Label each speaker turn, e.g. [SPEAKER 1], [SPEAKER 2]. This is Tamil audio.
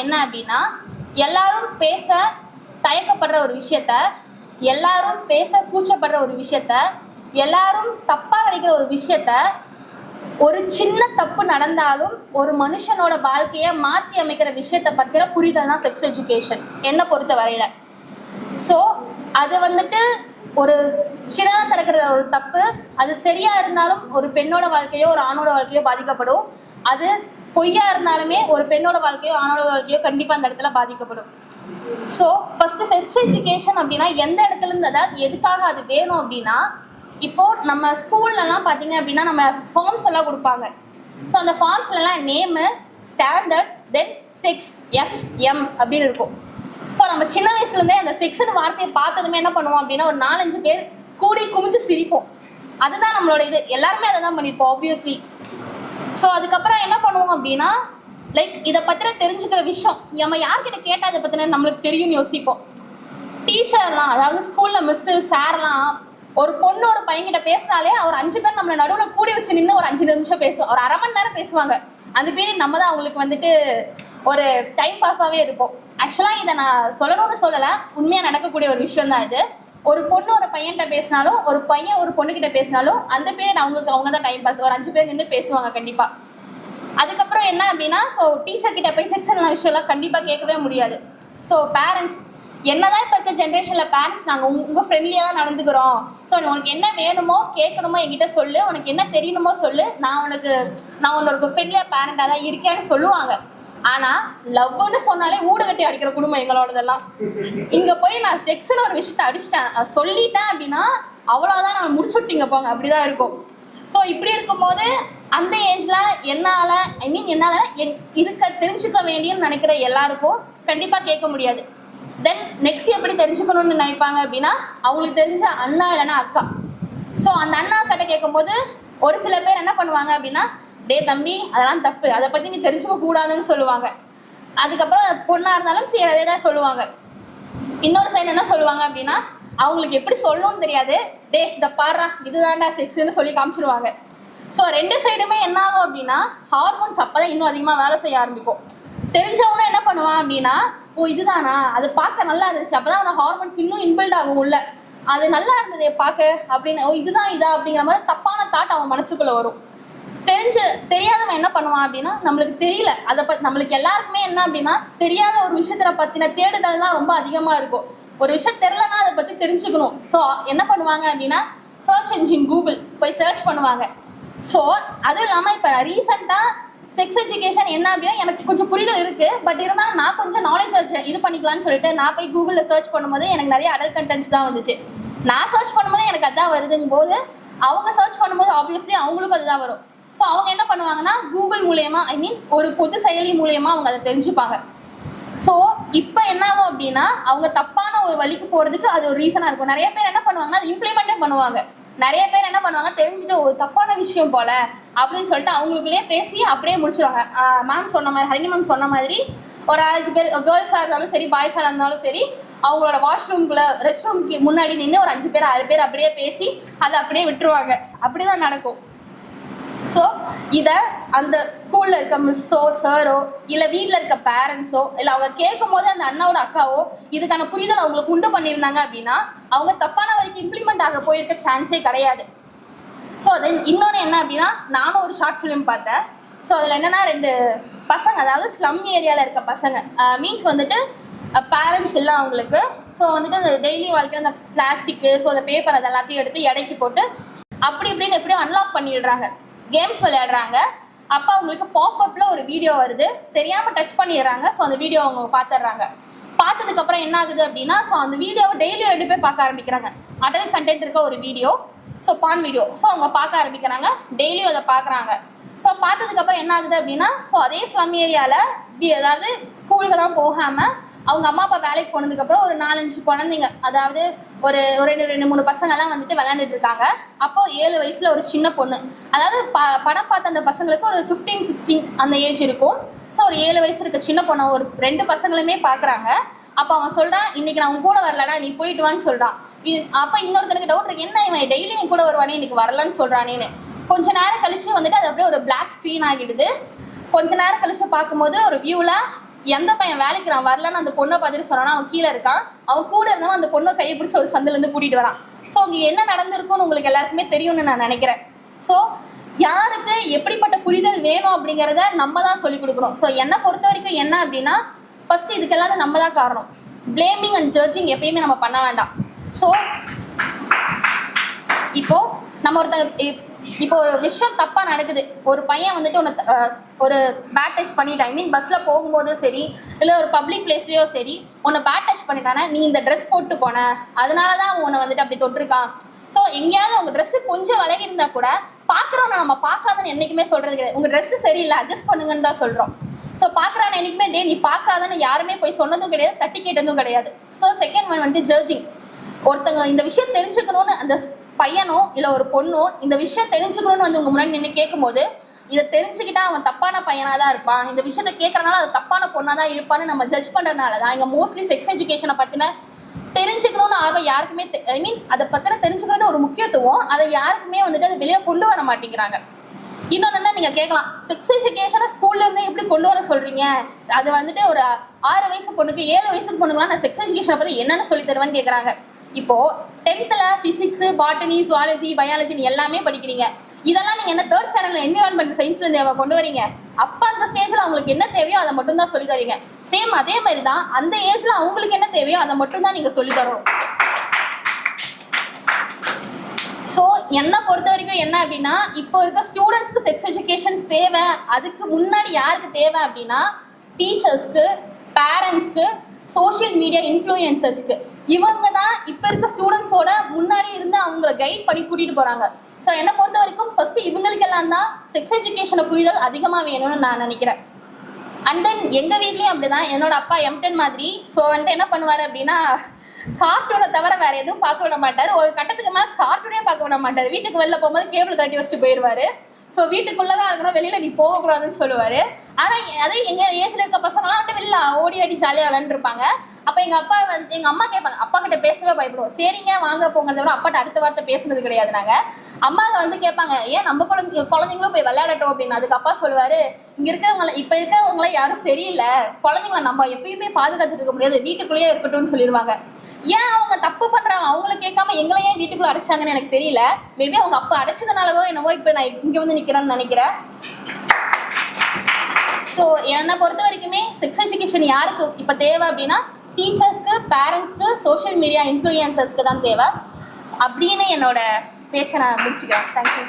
[SPEAKER 1] என்ன அப்படின்னா, எல்லாரும் பேச தயக்கப்படுற ஒரு விஷயத்த, எல்லாரும் பேச கூச்சப்படுற ஒரு விஷயத்த, எல்லாரும் தப்பா நினைக்கிற ஒரு விஷயத்த, ஒரு சின்ன தப்பு நடந்தாலும் ஒரு மனுஷனோட வாழ்க்கையை மாற்றி அமைக்கிற விஷயத்தை பற்றின புரிதல் தான் செக்ஸ் எஜுகேஷன் என்னை பொறுத்த வரையில. ஸோ அது வந்துட்டு ஒரு சின்னதாக நடக்கிற ஒரு தப்பு, அது சரியா இருந்தாலும் ஒரு பெண்ணோட வாழ்க்கையோ ஒரு ஆணோட வாழ்க்கையோ பாதிக்கப்படும். அது பொய்யா இருந்தாலுமே ஒரு பெண்ணோட வாழ்க்கையோ ஆணோட வாழ்க்கையோ கண்டிப்பாக அந்த இடத்துல பாதிக்கப்படும். ஸோ ஃபர்ஸ்ட் செக்ஸ் எஜுகேஷன் அப்படின்னா எந்த இடத்துல இருந்து, அதாவது எதுக்காக அது வேணும் அப்படின்னா, இப்போ நம்ம ஸ்கூல்லலாம் பார்த்தீங்க அப்படின்னா நம்ம ஃபார்ம்ஸ் எல்லாம் கொடுப்பாங்க. ஸோ அந்த ஃபார்ம்ஸ்லாம் நேமு, ஸ்டாண்டர்ட், தென் செக்ஸ், FM அப்படின்னு இருக்கும். ஸோ நம்ம சின்ன வயசுலேருந்தே அந்த செக்ஸ்னு வார்த்தையை பார்த்ததுமே என்ன பண்ணுவோம் அப்படின்னா ஒரு 4-5 பேர் கூடி குமிஞ்சு சிரிப்போம். அதுதான் நம்மளோட இது, எல்லாருமே அதை தான் பண்ணியிருப்போம் ஆப்வியஸ்லி. ஸோ அதுக்கப்புறம் என்ன பண்ணுவோம் அப்படின்னா, லைக் இதை பற்றின தெரிஞ்சுக்கிற விஷயம் நம்ம யார்கிட்ட கேட்டால் இதை பற்றின நம்மளுக்கு தெரியும்னு யோசிப்போம். டீச்சர்லாம், அதாவது ஸ்கூலில் மிஸ்ஸு சார்லாம் ஒரு பொண்ணு ஒரு பையன்கிட்ட பேசினாலே ஒரு 5 பேர் நம்மளை நடுவில் கூடி வச்சு நின்று ஒரு 5 நிமிஷம் பேசுவோம், ஒரு 1/2 மணி நேரம் பேசுவாங்க. அந்த பீரியட் நம்ம தான் அவங்களுக்கு வந்துட்டு ஒரு டைம் பாஸாகவே இருப்போம். ஆக்சுவலாக இதை நான் சொல்லணும்னு சொல்லலை, உண்மையாக நடக்கக்கூடிய ஒரு விஷயம் தான் இது. ஒரு பொண்ணு ஒரு பையன்கிட்ட பேசினாலும் ஒரு பையன் ஒரு பொண்ணுக்கிட்ட பேசினாலும் அந்த பீரியட் அவங்க தான் டைம் பாஸ். ஒரு 5 பேர் நின்று பேசுவாங்க கண்டிப்பாக. அதுக்கப்புறம் என்ன அப்படின்னா, ஸோ டீச்சர் கிட்ட போய் செக்ஷன் விஷயம்லாம் கண்டிப்பாக கேட்கவே முடியாது. ஸோ பேரண்ட்ஸ் என்னதான் இப்போ இருக்க ஜென்ரேஷனில் பேரண்ட்ஸ் நாங்கள் உங்கள் ஃப்ரெண்ட்லியாக தான் நடந்துக்கிறோம். ஸோ உனக்கு என்ன வேணுமோ கேட்கணுமோ என்கிட்ட சொல்லு, உனக்கு என்ன தெரியணுமோ சொல்லு, நான் உன்னோட ஃப்ரெண்ட்லியாக பேரண்டாக தான் இருக்கேன்னு சொல்லுவாங்க. ஆனால் லவ்னு சொன்னாலே ஊடு கட்டி அடிக்கிற குடும்பம் எங்களோடதெல்லாம். இங்கே போய் நான் செக்ஸ்னு ஒரு விஷயத்தை அடிச்சிட்டேன் சொல்லிட்டேன் அப்படின்னா அவ்வளோதான், நான் முடிச்சுட்டிங்க போங்க, அப்படி தான் இருக்கும். ஸோ இப்படி இருக்கும்போது அந்த ஏஜில் என்னால் தெரிஞ்சுக்க வேண்டியன்னு நினைக்கிற எல்லாருக்கும் கண்டிப்பாக கேட்க முடியாது. தென் நெக்ஸ்ட் எப்படி தெரிஞ்சுக்கணும்னு நினைப்பாங்க அப்படின்னா, அவங்களுக்கு தெரிஞ்ச அண்ணா இல்லைன்னா அக்கா. ஸோ அந்த அண்ணா கிட்ட கேட்கும்போது ஒரு சில பேர் என்ன பண்ணுவாங்க அப்படின்னா, டே தம்பி அதெல்லாம் தப்பு, அதை பற்றி நீ தெரிஞ்சுக்க கூடாதுன்னு சொல்லுவாங்க. அதுக்கப்புறம் பொண்ணாக இருந்தாலும் சரி அதே தான் சொல்லுவாங்க. இன்னொரு சைடு என்ன சொல்லுவாங்க அப்படின்னா, அவங்களுக்கு எப்படி சொல்லணும்னு தெரியாது, டே இதை பாடுறா இதுதான்டா செக்ஸ்ன்னு சொல்லி காமிச்சிடுவாங்க. ஸோ 2 சைடுமே என்ன ஆகும் அப்படின்னா, ஹார்மோன்ஸ் அப்போ தான் இன்னும் அதிகமாக வேலை செய்ய ஆரம்பிக்கும். தெரிஞ்சவங்க என்ன பண்ணுவான் அப்படின்னா, ஓ இதுதானா, அது பார்க்க நல்லா இருந்துச்சு, அப்போ தான் அவனோட ஹார்மோன்ஸ் இன்னும் இன்பில்ட் ஆகும் உள்ள, அது நல்லா இருந்ததே பார்க்க அப்படின்னு, ஓ இதுதான் இதா அப்படிங்கிற மாதிரி தப்பான தாட் அவன் மனசுக்குள்ளே வரும். தெரியாதவன் என்ன பண்ணுவான் அப்படின்னா, நம்மளுக்கு தெரியல அதை பற்றி, நம்மளுக்கு எல்லாருக்குமே என்ன அப்படின்னா தெரியாத ஒரு விஷயத்தை பற்றின தேடுதல் தான் ரொம்ப அதிகமாக இருக்கும். ஒரு விஷயம் தெரிலனா அதை பற்றி தெரிஞ்சுக்கணும். ஸோ என்ன பண்ணுவாங்க அப்படின்னா, சர்ச் என்ஜின் கூகுள் போய் சர்ச் பண்ணுவாங்க. ஸோ அதுவும் இல்லாமல் இப்போ ரீசெண்டாக செக்ஸ் எஜுகேஷன் என்ன அப்படின்னா எனக்கு கொஞ்சம் புரிதல் இருக்குது, பட் இருந்தாலும் நான் கொஞ்சம் நாலேஜ் இது பண்ணிக்கலான்னு சொல்லிட்டு நான் போய் கூகுளில் சர்ச் பண்ணும்போது எனக்கு நிறைய அடல்ட் கண்டென்ட்ஸ் தான் வந்துச்சு. நான் சர்ச் பண்ணும்போது எனக்கு அதுதான் வருதுங்கும் போது அவங்க சர்ச் பண்ணும்போது ஆப்வியஸ்லி அவங்களுக்கும் அதுதான் வரும். ஸோ அவங்க என்ன பண்ணுவாங்கன்னா, கூகுள் மூலயமா ஒரு பொது செயலி மூலயமா அவங்க அதை தெரிஞ்சுப்பாங்க. ஸோ இப்போ என்ன ஆகும் அப்படின்னா, அவங்க தப்பான ஒரு வழிக்கு போகிறதுக்கு அது ஒரு ரீசனாக இருக்கும். நிறைய பேர் என்ன பண்ணுவாங்கன்னா அதை இம்ப்ளிமெண்ட்டே பண்ணுவாங்க. நிறைய பேர் என்ன பண்ணுவாங்க, தெரிஞ்சுட்டு ஒரு தப்பான விஷயம் போல அப்படின்னு சொல்லிட்டு அவங்களுக்குள்ளேயே பேசி அப்படியே முடிச்சிடுவாங்க. மேம் சொன்ன மாதிரி, ஹரிணி மேம் சொன்ன மாதிரி ஒரு 5 பேர் கேர்ள்ஸாக இருந்தாலும் சரி பாய்ஸாக இருந்தாலும் சரி, அவங்களோட வாஷ்ரூம்குள்ளே ரெஸ்ட் ரூம்க்கு முன்னாடி நின்று ஒரு 5 பேர் 6 பேர் அப்படியே பேசி அதை அப்படியே விட்டுருவாங்க. அப்படி தான் நடக்கும். ஸோ இதை அந்த ஸ்கூலில் இருக்க மிஸ்ஸோ சாரோ இல்லை வீட்டில் இருக்க பேரண்ட்ஸோ இல்லை அவங்க கேட்கும் போது அந்த அண்ணாவோட அக்காவோ இதுக்கான புரிதல் அவங்களுக்கு உண்டு பண்ணியிருந்தாங்க அப்படின்னா அவங்க தப்பான வரைக்கும் இம்ப்ளிமெண்ட் ஆக போயிருக்க சான்ஸே கிடையாது. ஸோ தென் இன்னொன்று என்ன அப்படின்னா, நானும் ஒரு ஷார்ட் ஃபிலிம் பார்த்தேன். ஸோ அதில் என்னென்னா 2 பசங்க, அதாவது ஸ்லம் ஏரியாவில் இருக்க பசங்க, மீன்ஸ் வந்துட்டு பேரண்ட்ஸ் இல்லை அவங்களுக்கு. ஸோ வந்துட்டு அந்த டெய்லி வாழ்க்கையில் அந்த பிளாஸ்டிக்கு, ஸோ அந்த பேப்பர் அது எல்லாத்தையும் எடுத்து எடைக்கு போட்டு அப்படி இப்படின்னு எப்படியும் அன்லாக் பண்ணிடுறாங்க, கேம்ஸ் விளையாடுறாங்க. அப்போ அவங்களுக்கு பாப்அப்பில் ஒரு வீடியோ வருது, தெரியாமல் டச் பண்ணிடுறாங்க. ஸோ அந்த வீடியோ அவங்க பார்த்துடுறாங்க. பார்த்ததுக்கப்புறம் என்ன ஆகுது அப்படின்னா, ஸோ அந்த வீடியோவை டெய்லியும் 2 பேர் பார்க்க ஆரம்பிக்கிறாங்க. அடல்ட் கண்டென்ட் இருக்க ஒரு வீடியோ, ஸோ பான் வீடியோ. ஸோ அவங்க பார்க்க ஆரம்பிக்கிறாங்க, டெய்லியும் அதை பார்க்குறாங்க. ஸோ பார்த்ததுக்கப்புறம் என்ன ஆகுது அப்படின்னா, ஸோ அதே ஸ்லம் ஏரியாவில் அதாவது ஸ்கூலுக்கெல்லாம் போகாமல் அவங்க அம்மா அப்பா வேலைக்கு போனதுக்கப்புறம் ஒரு 4-5 குழந்தைங்க, அதாவது ஒரு 2-3 பசங்கள்லாம் வந்துட்டு விளையாண்டுட்டு இருக்காங்க. அப்போ 7 வயசில் ஒரு சின்ன பொண்ணு, அதாவது படம் பார்த்த அந்த பசங்களுக்கு ஒரு 15-16 அந்த ஏஜ் இருக்கும். ஸோ ஒரு 7 வயசு இருக்க சின்ன பொண்ணை ஒரு 2 பசங்களுமே பார்க்குறாங்க. அப்போ அவன் சொல்கிறான், இன்றைக்கி நான் உன் கூட வரலடா, நீ போயிட்டு வான்னு சொல்கிறான். அப்போ இன்னொருத்தருக்கு டவுட் இருக்கு, என்ன இவன் டெய்லியும் என் கூட வருவானே இன்றைக்கி வரலன்னு சொல்கிறானேன்னு. கொஞ்ச நேரம் கழிச்சு வந்துட்டு அது அப்படியே ஒரு பிளாக் ஸ்க்ரீன் ஆகிடுது. கொஞ்ச நேரம் கழிச்சு பார்க்கும்போது ஒரு வியூவில் எந்த பையன் வேலைக்கு நான் வரலன்னு அந்த பொண்ணை பார்த்துட்டு சொன்னானா அவன் கீழே இருக்கான், அவன் கூட இருந்தவன் அந்த பொண்ணை கையை பிடிச்சி ஒரு சந்திலேருந்து கூட்டிகிட்டு வரான். ஸோ அங்கே என்ன நடந்திருக்கும்னு உங்களுக்கு எல்லாருக்குமே தெரியும்னு நான் நினைக்கிறேன். ஸோ யாருக்கு எப்படிப்பட்ட புரிதல் வேணும் அப்படிங்கிறத நம்ம தான் சொல்லிக் கொடுக்கணும். ஸோ என்னை பொறுத்த வரைக்கும் என்ன அப்படின்னா, ஃபர்ஸ்ட் இதுக்கெல்லாம் நம்ம தான் காரணம். பிளேமிங் அண்ட் ஜட்ஜிங் எப்பயுமே நம்ம பண்ண வேண்டாம். ஸோ இப்போ நம்ம இப்போ ஒரு விஷயம் தப்பா நடக்குது, ஒரு பையன் வந்துட்டு ஒரு பேட் டச் பண்ணிட்டான், ஐ மீன் பஸ்ல போகும்போதும் சரி இல்லை ஒரு பப்ளிக் பிளேஸ்லயோ சரி உன்னை பேட் டச் பண்ணிட்டானா, நீ இந்த ட்ரெஸ் போட்டு போன அதனாலதான் உன்னை வந்துட்டு அப்படி தொட்டிருக்கான். ஸோ எங்கேயாவது உங்க ட்ரெஸ் கொஞ்சம் விலகி இருந்தா கூட பாக்குறோம், நம்ம பார்க்காதன்னு என்னைக்குமே சொல்றது கிடையாது. உங்க ட்ரெஸ் சரியில்லை அட்ஜஸ்ட் பண்ணுங்கன்னு தான் சொல்றோம். ஸோ பார்க்குறான் என்னைக்குமே டே நீ பார்க்காதன்னு யாருமே போய் சொன்னதும் கிடையாது, தட்டி கேட்டதும் கிடையாது. ஸோ செகண்ட் ஒன் வந்துட்டு ஜட்ஜிங். ஒருத்தங்க இந்த விஷயம் தெரிஞ்சுக்கணும்னு அந்த பையனோ இல்லை ஒரு பொண்ணோ இந்த விஷயம் தெரிஞ்சுக்கணும்னு வந்து உங்க முன்னாடி நின்று கேட்கும்போது இதை தெரிஞ்சுக்கிட்டா அவன் தப்பான பையனாக தான் இருப்பான், இந்த விஷயத்த கேட்கறனால அது தப்பான பொண்ணாக தான் இருப்பான்னு நம்ம ஜட்ஜ் பண்ணுறதுனால தான் இங்கே மோஸ்ட்லி செக்ஸ் எஜுகேஷனை பற்றின தெரிஞ்சுக்கணும்னு ஆர்வம் யாருக்குமே ஐ மீன் அதை பற்றின தெரிஞ்சுக்கிறது ஒரு முக்கியத்துவம், அதை யாருக்குமே வந்துட்டு அதை வெளியே கொண்டு வர மாட்டேங்கிறாங்க. இன்னொன்னு நீங்க கேட்கலாம், செக்ஸ் எஜுகேஷனை ஸ்கூல்ல இருந்து எப்படி கொண்டு வர சொல்றீங்க, அது வந்துட்டு ஒரு 6 வயசு பொண்ணுக்கு 7 வயசுக்கு பொண்ணுக்குலாம் நான் செக்ஸ் எஜுகேஷனை பற்றி என்னென்னு சொல்லி தருவேன்னு கேட்குறாங்க. இப்போ 10th ஃபிசிக்ஸ், பாட்டனி, சுவாலஜி, பயாலஜின்னு எல்லாமே படிக்கிறீங்க. இதெல்லாம் நீங்க என்ன 3rd ஸ்டாண்டர்ட்ல என்விரான்மெண்ட் சயின்ஸ்ல இருந்து கொண்டு வரீங்க. அப்ப அந்த ஸ்டேஜ்ல அவங்களுக்கு என்ன தேவையோ அதை மட்டும் தான் சொல்லி தரீங்க. சேம் அதே மாதிரி தான் அந்த ஏஜ்ல அவங்களுக்கு என்ன தேவையோ அதை மட்டும் தான் நீங்க சொல்லி தரணும். ஸோ என்னை பொறுத்த வரைக்கும் என்ன அப்படின்னா, இப்போ இருக்க ஸ்டூடெண்ட்ஸ்க்கு செக்ஸ் எஜுகேஷன்ஸ் தேவை. அதுக்கு முன்னாடி யாருக்கு தேவை அப்படின்னா, டீச்சர்ஸ்க்கு, பேரண்ட்ஸ்க்கு, சோஷியல் மீடியா இன்ஃப்ளூயன்சர்ஸ்க்கு. இவங்க தான் இப்போ இருக்க ஸ்டூடெண்ட்ஸோட முன்னாடி இருந்து அவங்களை கைட் பண்ணி கூட்டிகிட்டு போகிறாங்க. ஸோ என்னை பொறுத்த வரைக்கும் ஃபஸ்ட்டு இவங்களுக்கெல்லாம் தான் செக்ஸ் எஜுகேஷனை புரிதல் அதிகமாக வேணும்னு நான் நினைக்கிறேன். அண்ட் தென் எங்கள் வீட்லேயும் அப்படி தான். என்னோட அப்பா M10 மாதிரி. ஸோ வந்துட்டு என்ன பண்ணுவார் அப்படின்னா, கார்ட்டூனை தவிர வேற எதுவும் பார்க்க விட மாட்டார். ஒரு கட்டத்துக்கு மேலே கார்ட்டூனே பார்க்க விட மாட்டார். வீட்டுக்கு வெளில போகும்போது கேபிள் கட்டி வச்சுட்டு போயிடுவார். ஸோ வீட்டுக்குள்ளதான் இருக்கணும், வெளியில நீ போகக்கூடாதுன்னு சொல்லுவாரு. ஆனால் அதே எங்க ஏஜ்ல இருக்க பசங்களாம் வந்துட்டு வெளில ஓடி ஆடி ஜாலியாக விளையாண்டுருப்பாங்க. அப்போ எங்க அம்மா கேட்பாங்க, அப்பா கிட்ட பேசவே பயப்படுவோம். சரிங்க வாங்க போங்கிறத விட அப்பாட்ட அடுத்த வார்த்தை பேசுனது கிடையாது. நாங்கள் அம்மா கேட்பாங்க, ஏன் நம்ம குழந்தைங்களும் போய் விளையாடட்டும் அப்படின்னு. அதுக்கு அப்பா சொல்லுவாரு, இங்க இருக்கிறவங்கள இப்ப இருக்கிறவங்களாம் யாரும் சரியில்லை, குழந்தைங்களை நம்ம எப்பயுமே பாதுகாத்துட்டு இருக்க முடியாது, வீட்டுக்குள்ளேயே இருக்கட்டும்னு சொல்லிடுவாங்க. ஏன் அவங்க தப்பு பண்றாங்க, அவங்கள கேட்காம எங்களை ஏன் வீட்டுக்குள்ள அடைச்சாங்கன்னு எனக்கு தெரியல. மேபி அவங்க அப்ப அடைச்சதுனாலவோ என்னவோ இப்ப நான் இங்க வந்து நிக்கிறேன்னு நினைக்கிறேன். ஸோ என்னை பொறுத்த வரைக்குமே செக்ஸ் எஜுகேஷன் யாருக்கு இப்ப தேவை அப்படின்னா, டீச்சர்ஸ்க்கு, பேரண்ட்ஸ்க்கு, சோஷியல் மீடியா இன்ஃப்ளூயன்சர்ஸ்க்கு தான் தேவை அப்படின்னு என்னோட பேச்சை நான் முடிச்சுக்கிறேன். தேங்க்யூ.